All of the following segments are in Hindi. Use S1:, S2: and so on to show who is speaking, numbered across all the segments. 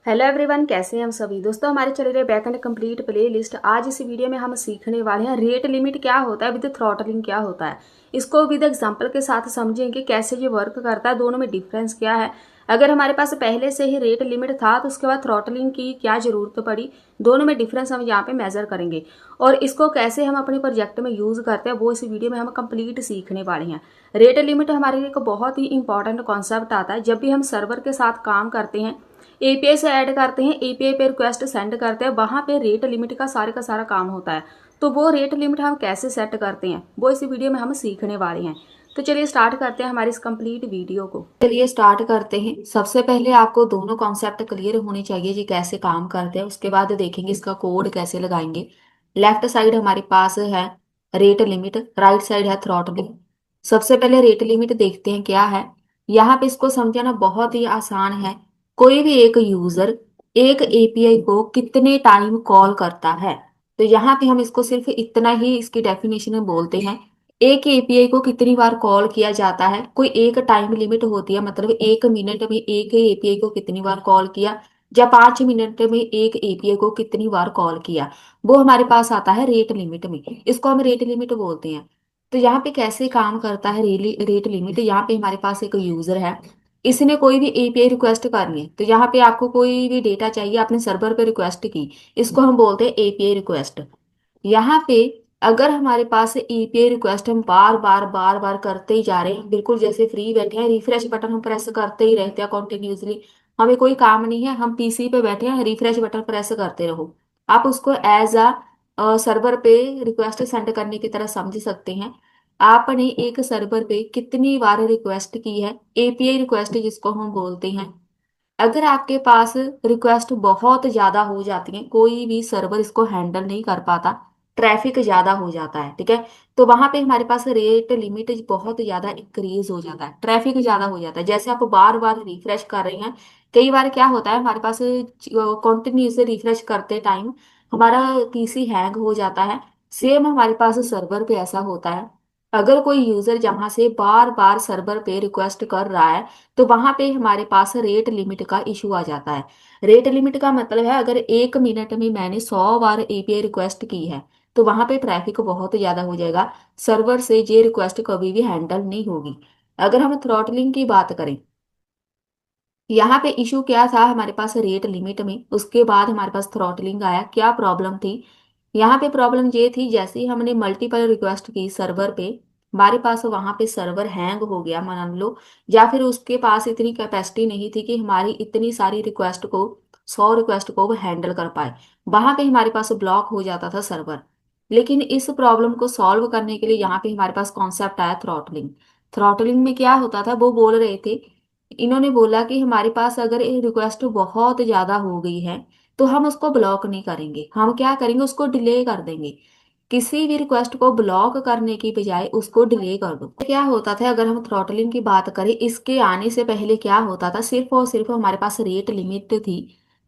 S1: हेलो एवरीवन, कैसे हैं हम सभी दोस्तों। हमारे चल रहे back and complete play list. आज इस वीडियो में हम सीखने वाले हैं रेट लिमिट क्या होता है, विद थ्रॉटलिंग क्या होता है। इसको विद एग्जांपल के साथ समझेंगे कैसे ये वर्क करता है, दोनों में डिफरेंस क्या है। अगर हमारे पास पहले से ही रेट लिमिट था तो उसके बाद थ्रॉटलिंग की क्या जरूरत पड़ी, दोनों में डिफरेंस हम यहाँ पे मेजर करेंगे। और इसको कैसे हम अपने प्रोजेक्ट में यूज करते हैं वो इस वीडियो में हम कंप्लीट सीखने वाले हैं। रेट लिमिट हमारे लिए एक बहुत ही इंपॉर्टेंट कॉन्सेप्ट आता है। जब भी हम सर्वर के साथ काम करते हैं, एपीआई से ऐड करते हैं, एपीआई पे रिक्वेस्ट सेंड करते हैं, वहां पे रेट लिमिट का सारा काम होता है। तो वो रेट लिमिट हम कैसे सेट करते हैं वो इस वीडियो में हम सीखने वाले हैं। तो चलिए स्टार्ट करते हैं हमारी इस कंप्लीट वीडियो को। चलिए स्टार्ट करते हैं। सबसे पहले आपको दोनों कॉन्सेप्ट क्लियर होने चाहिए जी, कैसे काम करते हैं। उसके बाद देखेंगे इसका कोड कैसे लगाएंगे। लेफ्ट साइड हमारे पास है रेट लिमिट, राइट साइड है थ्रॉटलिंग। सबसे पहले रेट लिमिट देखते हैं क्या है। यहाँ पे इसको समझना बहुत ही आसान है। कोई भी एक यूजर एक एपीआई को कितने टाइम कॉल करता है, तो यहाँ पे हम इसको सिर्फ इतना ही इसकी डेफिनेशन में बोलते हैं। एक एपीआई को कितनी बार कॉल किया जाता है, कोई एक टाइम लिमिट होती है, मतलब 1 मिनट में एक एपीआई को कितनी बार कॉल किया, या 5 मिनट में एक एपीआई को कितनी बार कॉल किया, वो हमारे पास आता है रेट लिमिट में। इसको हम रेट लिमिट बोलते हैं। तो यहाँ पे कैसे काम करता है रेट लिमिट। यहाँ पे हमारे पास एक यूजर है, इसने कोई भी एपीआई रिक्वेस्ट करनी है। तो यहाँ पे आपको कोई भी डेटा चाहिए, आपने सर्वर पे रिक्वेस्ट की, इसको हम बोलते हैं एपीआई रिक्वेस्ट। यहाँ पे अगर हमारे पास एपीआई रिक्वेस्ट हम बार बार बार बार करते ही जा रहे हैं, बिल्कुल जैसे फ्री बैठे हैं, रिफ्रेश बटन हम प्रेस करते ही रहते हैं कॉन्टिन्यूसली, हमें कोई काम नहीं है, हम पीसी पे बैठे हैं, रिफ्रेश बटन प्रेस करते रहो। आप उसको एज अ सर्वर पे रिक्वेस्ट सेंड करने की तरह समझ सकते हैं। आपने एक सर्वर पे कितनी बार रिक्वेस्ट की है, एपीआई रिक्वेस्ट जिसको हम बोलते हैं। अगर आपके पास रिक्वेस्ट बहुत ज्यादा हो जाती है, कोई भी सर्वर इसको हैंडल नहीं कर पाता, ट्रैफिक ज्यादा हो जाता है, ठीक है, तो वहां पे हमारे पास रेट लिमिट बहुत ज्यादा इंक्रीज हो जाता है, ट्रैफिक ज्यादा हो जाता है। जैसे आप बार बार रिफ्रेश कर रहे हैं, कई बार क्या होता है हमारे पास कॉन्टिन्यूस रिफ्रेश करते टाइम हमारा पीसी हैंग हो जाता है। सेम हमारे पास सर्वर पे ऐसा होता है। अगर कोई यूजर जहां से बार बार सर्वर पे रिक्वेस्ट कर रहा है, तो वहां पे हमारे पास रेट लिमिट का इशू आ जाता है। रेट लिमिट का मतलब है अगर 1 मिनट में मैंने 100 बार एपीआई रिक्वेस्ट की है, तो वहां पे ट्रैफिक बहुत ज्यादा हो जाएगा, सर्वर से ये रिक्वेस्ट कभी भी हैंडल नहीं होगी। अगर हम थ्रॉटलिंग की बात करें, यहाँ पे इशू क्या था हमारे पास रेट लिमिट में, उसके बाद हमारे पास थ्रॉटलिंग आया, क्या प्रॉब्लम थी। यहाँ पे प्रॉब्लम ये थी, जैसे ही हमने मल्टीपल रिक्वेस्ट की सर्वर पे, हमारे पास वहां पे सर्वर हैंग हो गया मान लो, या फिर उसके पास इतनी कैपेसिटी नहीं थी कि हमारी इतनी सारी रिक्वेस्ट को, 100 रिक्वेस्ट को वो हैंडल कर पाए, वहां पे हमारे पास ब्लॉक हो जाता था सर्वर। लेकिन इस प्रॉब्लम को सॉल्व करने के लिए यहाँ पे हमारे पास कॉन्सेप्ट आया थ्रॉटलिंग। थ्रॉटलिंग में क्या होता था, वो बोल रहे थे, इन्होंने बोला कि हमारे पास अगर ये रिक्वेस्ट बहुत ज्यादा हो गई है, तो हम उसको ब्लॉक नहीं करेंगे, हम क्या करेंगे, उसको डिले कर देंगे। किसी भी रिक्वेस्ट को ब्लॉक करने की बजाय उसको डिले कर दो। क्या होता था, अगर हम थ्रॉटलिंग की बात करें, इसके आने से पहले क्या होता था, सिर्फ और सिर्फ हमारे पास रेट लिमिट थी।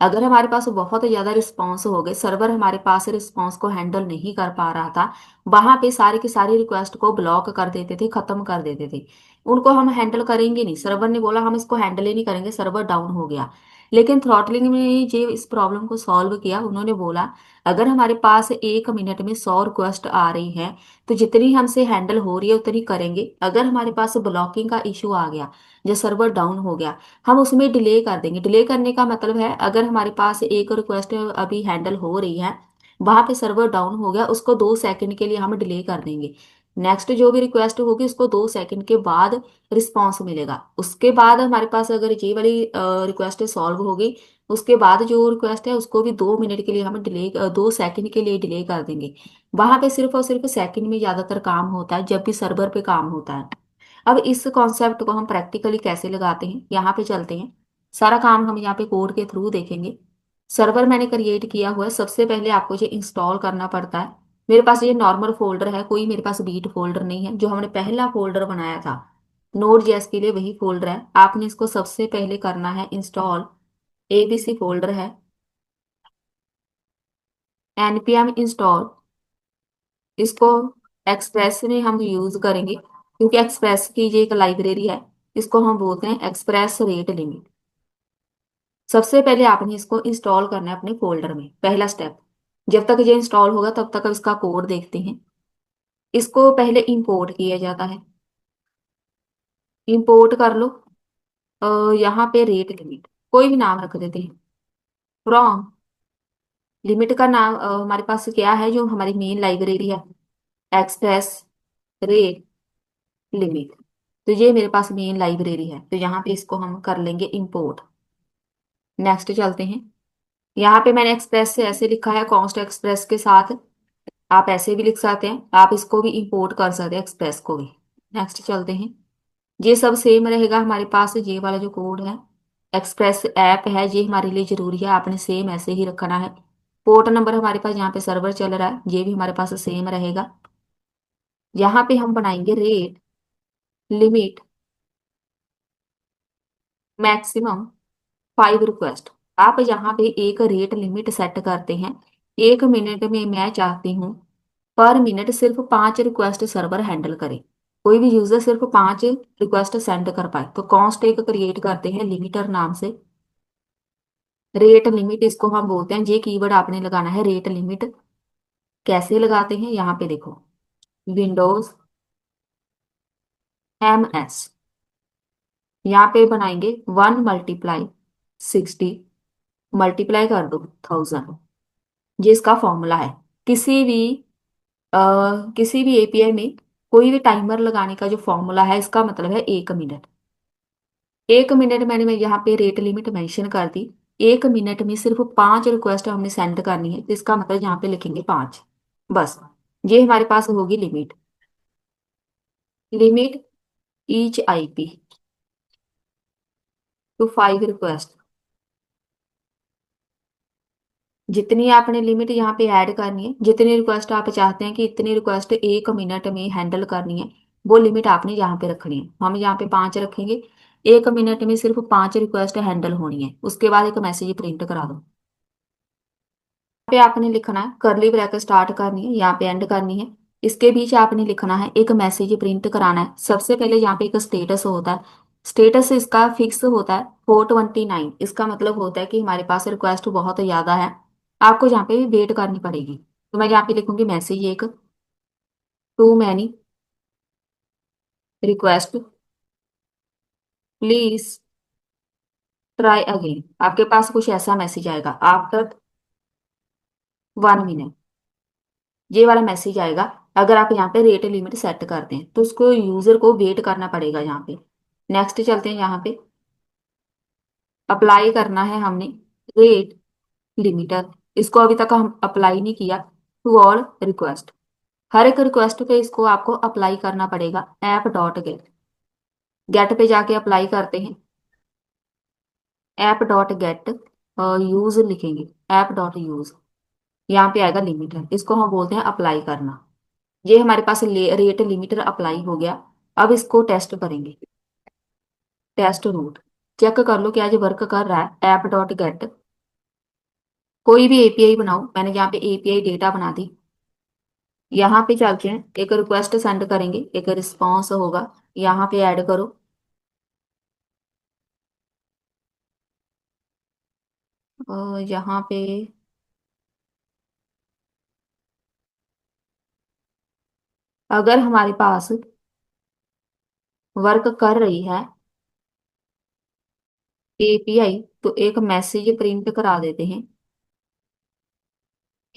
S1: अगर हमारे पास बहुत ज्यादा रिस्पॉन्स हो गए, सर्वर हमारे पास रिस्पॉन्स को हैंडल नहीं कर पा रहा था, वहां पे सारी की सारी रिक्वेस्ट को ब्लॉक कर देते थे, खत्म कर देते थे। उनको हम हैंडल करेंगे नहीं, सर्वर ने बोला हम इसको हैंडल ही नहीं करेंगे, सर्वर डाउन हो गया। लेकिन थ्रॉटलिंग में जो इस प्रॉब्लम को सॉल्व किया, उन्होंने बोला अगर हमारे पास 1 मिनट में 100 रिक्वेस्ट आ रही है, तो जितनी हमसे हैंडल हो रही है उतनी करेंगे। अगर हमारे पास ब्लॉकिंग का इशू आ गया, जो सर्वर डाउन हो गया, हम उसमें डिले कर देंगे। डिले करने का मतलब है, अगर हमारे पास एक रिक्वेस्ट अभी हैंडल हो रही है, वहां पे सर्वर डाउन हो गया, उसको 2 सेकंड के लिए हम डिले कर देंगे। नेक्स्ट जो भी रिक्वेस्ट होगी उसको 2 सेकंड के बाद रिस्पॉन्स मिलेगा। उसके बाद हमारे पास अगर ये वाली रिक्वेस्ट सॉल्व होगी, उसके बाद जो रिक्वेस्ट है उसको भी 2 मिनट के लिए हम डिले, 2 सेकंड के लिए डिले कर देंगे। वहां पे सिर्फ और सिर्फ सेकंड में ज्यादातर काम होता है जब भी सर्वर पे काम होता है। अब इस कॉन्सेप्ट को हम प्रैक्टिकली कैसे लगाते हैं, यहाँ पे चलते हैं। सारा काम हम यहाँ पे कोड के थ्रू देखेंगे। सर्वर मैंने क्रिएट किया हुआ है, सबसे पहले आपको ये इंस्टॉल करना पड़ता है। मेरे पास ये नॉर्मल फोल्डर है, कोई मेरे पास बीट फोल्डर नहीं है। जो हमने पहला फोल्डर बनाया था नोड जेएस के लिए, वही फोल्डर है। आपने इसको सबसे पहले करना है इंस्टॉल। एबीसी फोल्डर है, एनपीएम इंस्टॉल। इसको एक्सप्रेस में हम यूज करेंगे, क्योंकि एक्सप्रेस की ये एक लाइब्रेरी है। इसको हम बोलते हैं एक्सप्रेस रेट लिमिट। सबसे पहले आपने इसको इंस्टॉल करना है अपने फोल्डर में, पहला स्टेप। जब तक ये इंस्टॉल होगा तब तक अब इसका कोड देखते हैं। इसको पहले इंपोर्ट किया जाता है। इंपोर्ट कर लो। यहाँ पे रेट लिमिट कोई भी नाम रख देते हैं। फ्रॉम लिमिट का नाम हमारे पास क्या है, जो हमारी मेन लाइब्रेरी है, एक्सप्रेस रेट लिमिट। तो ये मेरे पास मेन लाइब्रेरी है, तो यहाँ पे इसको हम कर लेंगे इंपोर्ट। नेक्स्ट चलते हैं। यहाँ पे मैंने एक्सप्रेस से ऐसे लिखा है, कॉन्स्ट एक्सप्रेस के साथ। आप ऐसे भी लिख सकते हैं, आप इसको भी इंपोर्ट कर सकते हैं, एक्सप्रेस को भी। नेक्स्ट चलते हैं। ये सब सेम रहेगा हमारे पास, ये वाला जो कोड है, एक्सप्रेस ऐप है, ये हमारे लिए जरूरी है, आपने सेम ऐसे ही रखना है। पोर्ट नंबर हमारे पास यहाँ पे सर्वर चल रहा है, ये भी हमारे पास सेम रहेगा। यहाँ पे हम बनाएंगे रेट लिमिट मैक्सिमम 5 रिक्वेस्ट। आप यहाँ पे एक रेट लिमिट सेट करते हैं। 1 मिनट में मैं चाहती हूँ पर मिनट सिर्फ 5 रिक्वेस्ट सर्वर हैंडल करे। कोई भी यूजर सिर्फ 5 रिक्वेस्ट सेंड कर पाए, तो कॉन्स्ट एक क्रिएट करते हैं लिमिटर नाम से। रेट लिमिट इसको हम बोलते हैं, ये कीवर्ड आपने लगाना है रेट लिमिट। कैसे लगाते हैं, यहाँ पे देखो, विंडोज MS, यहाँ पे बनाएंगे 1 × 60 मल्टीप्लाई कर दो 1000। ये इसका फॉर्मूला है। किसी भी अ, किसी भी API में कोई भी टाइमर लगाने का जो फॉर्मूला है, इसका मतलब है 1 मिनट। 1 मिनट मैं यहाँ पे रेट लिमिट मेंशन कर दी। 1 मिनट में सिर्फ 5 रिक्वेस्ट हमने सेंड करनी है, तो इसका मतलब यहाँ पे लिखेंगे 5। बस, ये हमारे पास होगी limit. Limit each IP to 5 request. जितनी आपने लिमिट यहाँ पे ऐड करनी है, जितनी रिक्वेस्ट आप चाहते हैं कि इतनी रिक्वेस्ट 1 मिनट में हैंडल करनी है, वो लिमिट आपने यहाँ पे रखनी है। हम यहाँ पे 5 रखेंगे। 1 मिनट में सिर्फ 5 रिक्वेस्ट हैंडल होनी है, उसके बाद एक मैसेज प्रिंट करा दो। पे आपने लिखना है, करली ब्रैकेट स्टार्ट करनी है, यहाँ पे एंड करनी है। इसके बीच आपने लिखना है, एक मैसेज प्रिंट कराना है। सबसे पहले यहाँ पे एक स्टेटस होता है। स्टेटस इसका फिक्स होता है 429। इसका मतलब होता है कि हमारे पास रिक्वेस्ट बहुत ज्यादा है, आपको यहाँ पे वेट करनी पड़ेगी। तो मैं यहाँ पे लिखूंगी मैसेज एक, too many request, please try again. आपके पास कुछ ऐसा मैसेज आएगा, आफ्टर 1 मिनट, ये वाला मैसेज आएगा। अगर आप यहाँ पे रेट लिमिट सेट करते हैं, तो उसको यूजर को वेट करना पड़ेगा यहाँ पे। नेक्स्ट चलते हैं। यहाँ पे अप्लाई करना है हमने रेट लिमिटर। इसको अभी तक हम अप्लाई नहीं किया। टू ऑल रिक्वेस्ट, हर एक रिक्वेस्ट पे इसको आपको अप्लाई करना पड़ेगा। ऐप डॉट गेट, गेट पे जाके अप्लाई करते हैं। ऐप डॉट गेट यूज लिखेंगे, ऐप डॉट यूज। यहाँ पे आएगा लिमिटर, इसको हम बोलते हैं अप्लाई करना। ये हमारे पास रेट लिमिटर अप्लाई हो गया। अब इसको टेस्ट करेंगे। टेस्ट रूट चेक कर लो क्या ये वर्क कर रहा है। ऐप डॉट गेट, कोई भी API बनाओ, मैंने यहाँ पे API डेटा बना दी। यहाँ पे चलते हैं, एक रिक्वेस्ट सेंड करेंगे, एक रिस्पॉन्स होगा, यहाँ पे ऐड करो। यहाँ पे अगर हमारे पास वर्क कर रही है API, तो एक मैसेज प्रिंट करा देते हैं,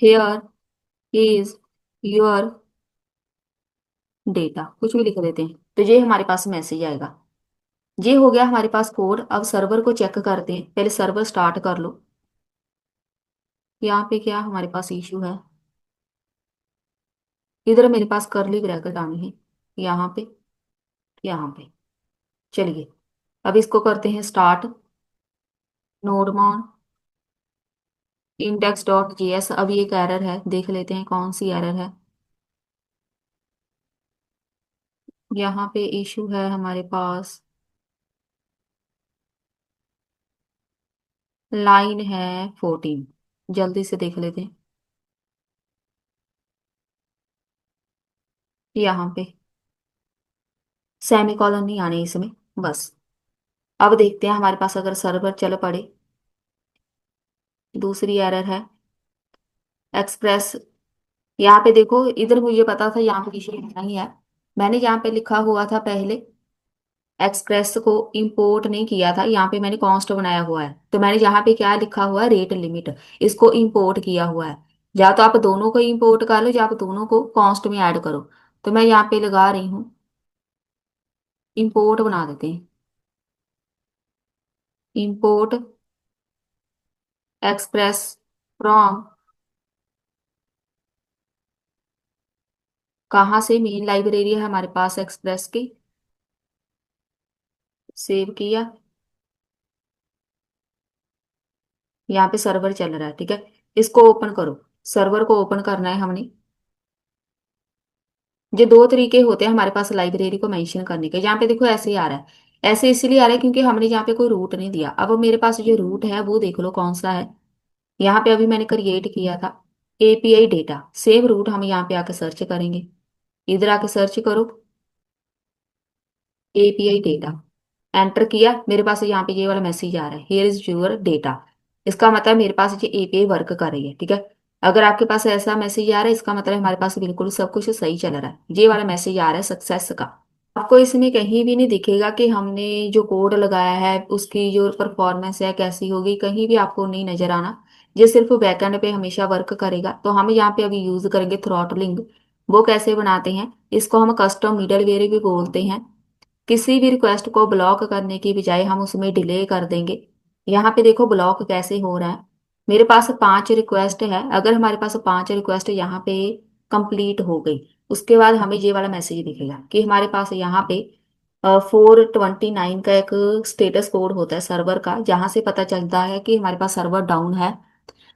S1: हेयर इज योर डेटा, कुछ भी लिख देते हैं, तो ये हमारे पास मैसेज आएगा। ये हो गया हमारे पास कोड। अब सर्वर को चेक करते हैं, पहले सर्वर स्टार्ट कर लो। यहाँ पे क्या हमारे पास इशू है, इधर मेरे पास करली ब्रैकेट आनी है, यहाँ पे, यहाँ पे। चलिए, अब इसको करते हैं स्टार्ट। नोडमॉन index.js, अभी एक एरर है, देख लेते हैं कौन सी एरर है। यहाँ पे इशू है हमारे पास, लाइन है 14। जल्दी से देख लेते हैं। यहाँ पे सेमी कॉलन नहीं आने इसमें, बस। अब देखते हैं हमारे पास अगर सर्वर चल पड़े, दूसरी एरर है एक्सप्रेस। यहाँ पे देखो, इधर मुझे पता था यहाँ पे इशू नहीं है। मैंने यहाँ पे लिखा हुआ था पहले, एक्सप्रेस को इंपोर्ट नहीं किया था, यहाँ पे मैंने कॉन्स्ट बनाया हुआ है। तो मैंने यहाँ पे क्या लिखा हुआ है, रेट लिमिट, इसको इंपोर्ट किया हुआ है। या तो आप दोनों को इंपोर्ट कर लो या आप दोनों को कॉन्स्ट में ऐड करो। तो मैं यहाँ पे लगा रही हूँ, इंपोर्ट बना देते हैं। इंपोर्ट एक्सप्रेस फ्रॉम, कहाँ से, मेन लाइब्रेरी है हमारे पास एक्सप्रेस की। सेव किया, यहाँ पे सर्वर चल रहा है, ठीक है। इसको ओपन करो, सर्वर को ओपन करना है हमने। ये दो तरीके होते हैं हमारे पास लाइब्रेरी को मेंशन करने के। यहाँ पे देखो ऐसे ही आ रहा है, ऐसे इसलिए आ रहा है क्योंकि हमने यहाँ पे कोई रूट नहीं दिया। अब मेरे पास जो रूट है वो देख लो कौन सा है। यहाँ पे अभी मैंने क्रिएट किया था एपीआई डेटा, सेम रूट हम यहाँ पे आके सर्च करेंगे। इधर आके सर्च करो एपीआई डेटा, एंटर किया, मेरे पास यहाँ पे ये वाला मैसेज आ रहा है, हियर इज योर डेटा। इसका मतलब मेरे पास ये एपीआई वर्क कर रही है, ठीक है। अगर आपके पास ऐसा मैसेज आ रहा है, इसका मतलब हमारे पास बिल्कुल सब कुछ सही चल रहा है। ये वाला मैसेज आ रहा है सक्सेस का। आपको इसमें कहीं भी नहीं दिखेगा कि हमने जो कोड लगाया है उसकी जो परफॉर्मेंस है कैसी होगी, कहीं भी आपको नहीं नजर आना। ये सिर्फ बैकएंड पे हमेशा वर्क करेगा। तो हम यहाँ पे अभी यूज करेंगे थ्रॉटलिंग। वो कैसे बनाते हैं, इसको हम कस्टम मिडलवेयर भी बोलते हैं। किसी भी रिक्वेस्ट को ब्लॉक करने की बजाय हम उसमें डिले कर देंगे। यहाँ पे देखो ब्लॉक कैसे हो रहा है। मेरे पास 5 रिक्वेस्ट है, अगर हमारे पास 5 रिक्वेस्ट यहाँ पे कंप्लीट हो गई, उसके बाद हमें ये वाला मैसेज दिखेगा कि हमारे पास यहाँ पे 429 का एक स्टेटस कोड होता है सर्वर का, जहाँ से पता चलता है कि हमारे पास सर्वर डाउन है।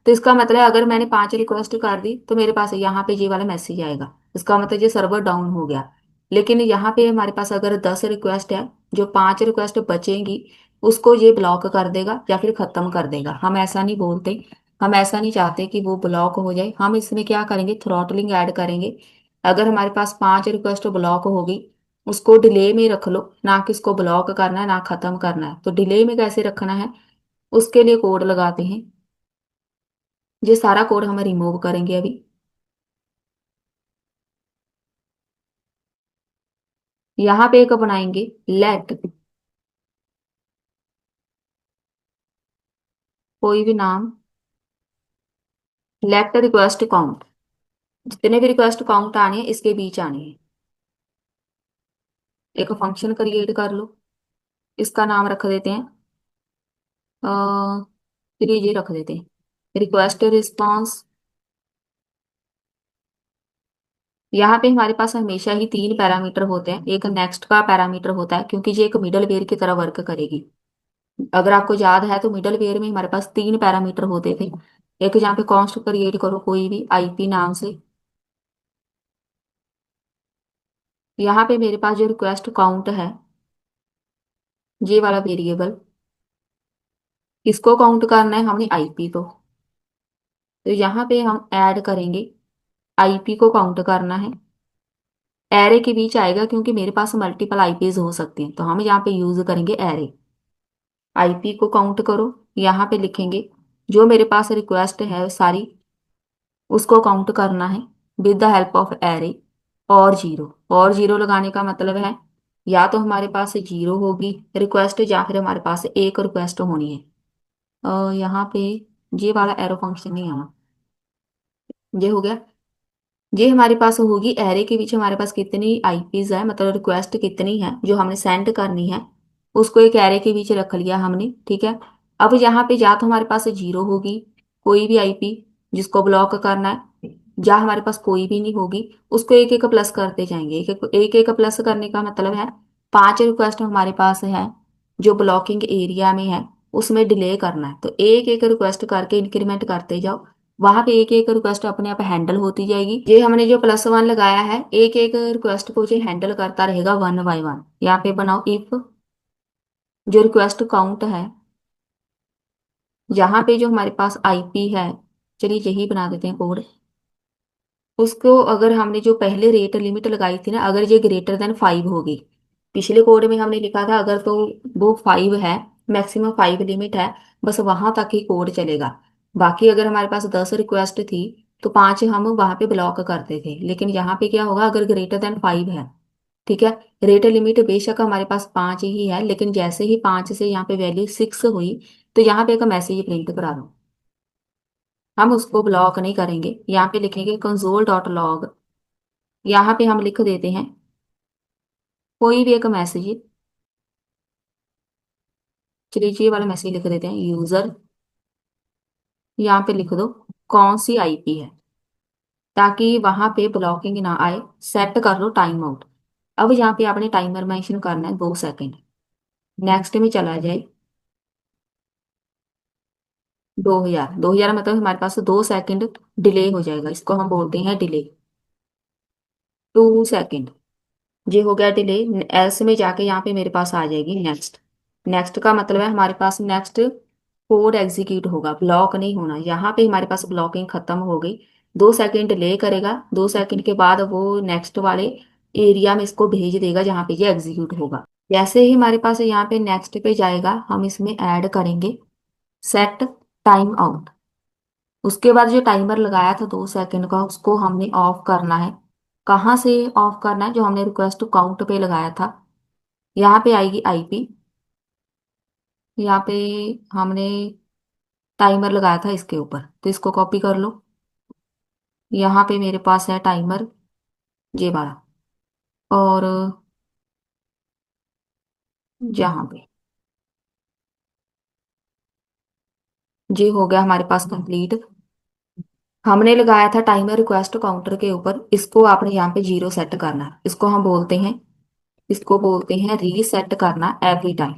S1: तो इसका मतलब अगर मैंने 5 रिक्वेस्ट कर दी तो मेरे पास यहाँ पे ये वाला मैसेज आएगा, इसका मतलब ये सर्वर डाउन हो गया। लेकिन यहाँ पे हमारे पास अगर 10 रिक्वेस्ट है, जो 5 रिक्वेस्ट बचेंगी उसको ये ब्लॉक कर देगा या फिर खत्म कर देगा। हम ऐसा नहीं बोलते, हम ऐसा नहीं चाहते कि वो ब्लॉक हो जाए। हम इसमें क्या करेंगे, थ्रॉटलिंग ऐड करेंगे। अगर हमारे पास 5 रिक्वेस्ट ब्लॉक हो गई, उसको डिले में रख लो, ना कि इसको ब्लॉक करना है ना खत्म करना है। तो डिले में कैसे रखना है, उसके लिए कोड लगाते हैं। ये सारा कोड हम रिमूव करेंगे अभी। यहाँ पे एक बनाएंगे लेट, कोई भी नाम, लेट रिक्वेस्ट काउंट, जितने भी रिक्वेस्ट काउंट आने हैं इसके बीच आने हैं। एक फंक्शन क्रिएट कर लो, इसका नाम रख देते हैं, फिर ये रख देते हैं रिक्वेस्ट रिस्पॉन्स। यहाँ पे हमारे पास हमेशा ही 3 पैरामीटर होते हैं। एक नेक्स्ट का पैरामीटर होता है क्योंकि ये एक मिडल वेयर की तरह वर्क करेगी। अगर आपको याद है तो मिडल वेयर में हमारे पास 3 पैरामीटर होते थे। एक यहाँ पे कॉन्स्ट क्रिएट करो कोई भी आईपी नाम से। यहाँ पे मेरे पास जो रिक्वेस्ट काउंट है, ये वाला वेरिएबल, इसको काउंट करना है हमने आईपी को। तो यहाँ पे हम ऐड करेंगे, आईपी को काउंट करना है। एरे के बीच आएगा क्योंकि मेरे पास मल्टीपल आईपीज हो सकती हैं, तो हम यहाँ पे यूज करेंगे एरे। आईपी को काउंट करो, यहाँ पे लिखेंगे जो मेरे पास रिक्वेस्ट है सारी, उसको काउंट करना है with the help of array. और जीरो, और जीरो लगाने का मतलब है या तो हमारे पास जीरो होगी रिक्वेस्ट या फिर हमारे पास एक रिक्वेस्ट होनी है। यहाँ पे ये वाला एरो फंक्शन नहीं आना, ये हो गया। ये हमारे पास होगी एरे के बीच हमारे पास कितनी आईपीज है, मतलब रिक्वेस्ट कितनी है जो हमने सेंड करनी है, उसको एक एरे के बीच रख लिया हमने, ठीक है। अब यहाँ पे या तो हमारे पास जीरो होगी कोई भी आईपी जिसको ब्लॉक करना है, या हमारे पास कोई भी नहीं होगी, उसको एक एक प्लस करते जाएंगे। एक एक प्लस करने का मतलब है 5 रिक्वेस्ट हमारे पास है जो ब्लॉकिंग एरिया में है, उसमें डिले करना है। तो एक एक रिक्वेस्ट करके इंक्रीमेंट करते जाओ, वहां पे एक एक रिक्वेस्ट अपने आप हैंडल होती जाएगी। ये हमने जो +1 लगाया है, एक एक रिक्वेस्ट को जो हैंडल करता रहेगा वन बाय वन। यहाँ पे बनाओ इफ जो रिक्वेस्ट काउंट है, यहाँ पे जो हमारे पास आईपी है, चलिए यही बना देते हैं कोड। उसको अगर हमने जो पहले रेट लिमिट लगाई थी ना, अगर ये ग्रेटर देन 5 होगी, पिछले कोड में हमने लिखा था अगर तो वो 5 है, मैक्सिमम 5 लिमिट है, बस वहां तक ही कोड चलेगा। बाकी अगर हमारे पास 10 रिक्वेस्ट थी तो 5 हम वहां पे ब्लॉक करते थे, लेकिन यहाँ पे क्या होगा, अगर ग्रेटर देन 5 है, ठीक है, रेट लिमिट बेशक हमारे पास 5 ही है, लेकिन जैसे ही 5 से यहाँ पे वैल्यू 6 हुई तो यहाँ पे एक मैसेज प्रिंट करा दो। हम उसको ब्लॉक नहीं करेंगे, यहाँ पे लिखेंगे कंसोल डॉट लॉग। यहाँ पे हम लिख देते हैं कोई भी एक मैसेज, चलिए ये वाला मैसेज लिख देते हैं, यूजर, यहाँ पे लिख दो कौन सी आईपी है, ताकि वहां पे ब्लॉकिंग ना आए। सेट कर लो टाइम आउट। अब यहाँ पे आपने टाइमर मेंशन करना है 2 सेकेंड। नेक्स्ट में चला जाए, 2000 मतलब हमारे पास 2 सेकेंड डिले हो जाएगा, इसको हम बोलते हैं डिले। 2 सेकेंड, ये हो गया डिले। एल्स में जाके यहाँ पे मेरे पास आ जाएगी नेक्स्ट। नेक्स्ट का मतलब है हमारे पास नेक्स्ट कोड एग्जीक्यूट होगा, ब्लॉक नहीं होना। यहाँ पे हमारे पास ब्लॉकिंग खत्म हो गई। 2 सेकेंड डिले करेगा, 2 सेकेंड के बाद वो नेक्स्ट वाले एरिया में इसको भेज देगा जहाँ पे ये एग्जीक्यूट होगा। जैसे ही हमारे पास यहाँ पे नेक्स्ट पे जाएगा, हम इसमें ऐड करेंगे सेट टाइम आउट। उसके बाद जो टाइमर लगाया था 2 सेकेंड का, उसको हमने ऑफ करना है। कहाँ से ऑफ करना है, जो हमने रिक्वेस्ट काउंट पे लगाया था, यहाँ पे आएगी आईपी। यहाँ पे हमने टाइमर लगाया था इसके ऊपर, तो इसको कॉपी कर लो। यहाँ पे मेरे पास है टाइमर ये वाला, और यहाँ पे ये हो गया हमारे पास कंप्लीट। हमने लगाया था टाइमर रिक्वेस्ट काउंटर के ऊपर, इसको आपने यहाँ पे 0 सेट करना है। इसको बोलते हैं रीसेट करना एवरी टाइम,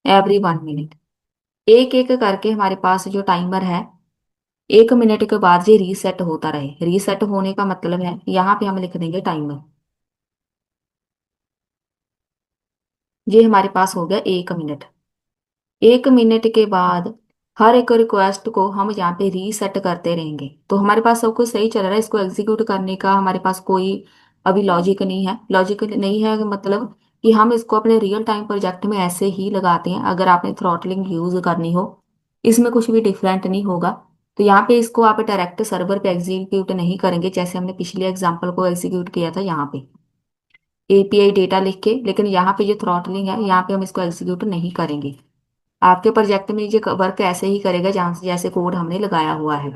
S1: एवरी 1 मिनट। एक एक करके हमारे पास जो टाइमर है, 1 मिनट के बाद ये रीसेट होता रहे। रीसेट होने का मतलब है यहाँ पे हम लिख देंगे टाइमर। ये हमारे पास हो गया 1 मिनट। 1 मिनट के बाद हर एक रिक्वेस्ट को हम यहाँ पे रीसेट करते रहेंगे, तो हमारे पास सब कुछ सही चल रहा है। इसको एग्जीक्यूट करने का हमारे पास कोई अभी लॉजिक नहीं है। लॉजिक नहीं है मतलब कि हम इसको अपने रियल टाइम प्रोजेक्ट में ऐसे ही लगाते हैं। अगर आपने थ्रॉटलिंग यूज करनी हो, इसमें कुछ भी डिफरेंट नहीं होगा। तो यहाँ पे इसको आप डायरेक्ट सर्वर पे एग्जीक्यूट नहीं करेंगे जैसे हमने पिछले एग्जाम्पल को एग्जीक्यूट किया था यहाँ पे एपीआई डेटा लिख के, लेकिन यहाँ पे जो थ्रॉटलिंग है यहाँ पे हम इसको एग्जीक्यूट नहीं करेंगे। आपके प्रोजेक्ट में ये वर्क ऐसे ही करेगा जहाँ से जैसे कोड हमने लगाया हुआ है।